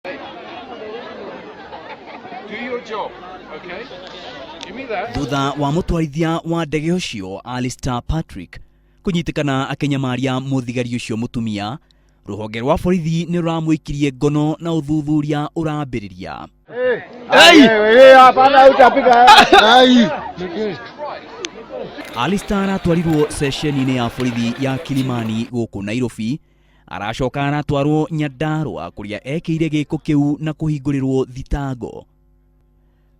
Do your job, okay? Give me that. Thutha wa mutwarithia wa ndege ucio Alistair Patrick kunyitikana akinyamaria muthigari ucio mutumia, ruhonge rwa borithi ni ruramuikirie ngono na uthuthuria urambiriria. Alistair aratwarirwo ceceni-inĩ ya borithi ya Kilimani gũkũ Nairobi, aracoka aratwarwo Nyandarua kũrĩa ekĩire gĩko kĩu na kũhingũrĩrwo thitango.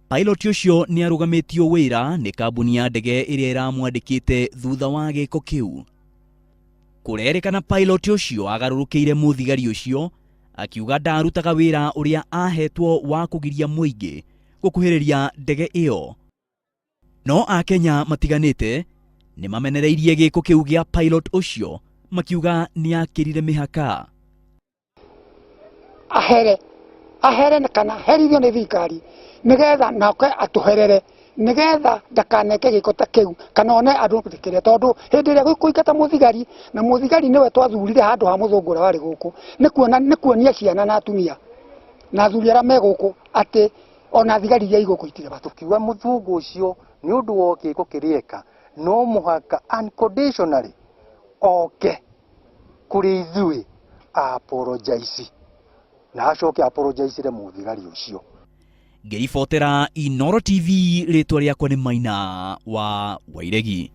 Pilot ucio ni arugamitio wĩra nĩ kambuni ya ndege ĩrĩa ĩramwandĩkĩte thutha wa gĩko kĩu. Kũrerĩkana pilot ucio agarũrũkĩire mũthigari ucio, akiuga ndarutaga wĩra ũrĩa ahetwo wa kũgiria mũingĩ gũkuhĩrĩria ndege ĩyo. No Akenya matiganĩte nĩ mamenereirie gĩko kĩu gĩa pilot ucio, makiuga nĩ akĩrire mĩhaka. Ahere kana herithio nĩ thirikari nigetha nake atuherere nigetha ndakaneke giko ta kiu kana one andu gutikiria tondu hindi ria guikata muthigari na muthigari niwe twathurire handu ha muthungura wari guku ni kuonia ciana na atumia na athuri ara me guku ati ona thigari iria iguku itire batukiwa muthungu ucio ni undu wa giko kirieka no muhaka unconditionally oke kuri ithui apologize na acoke apologize re muthigari ucio. Ngĩribotera Inooro TV, rĩtwa rĩakwa nĩ Maina wa Wairegi.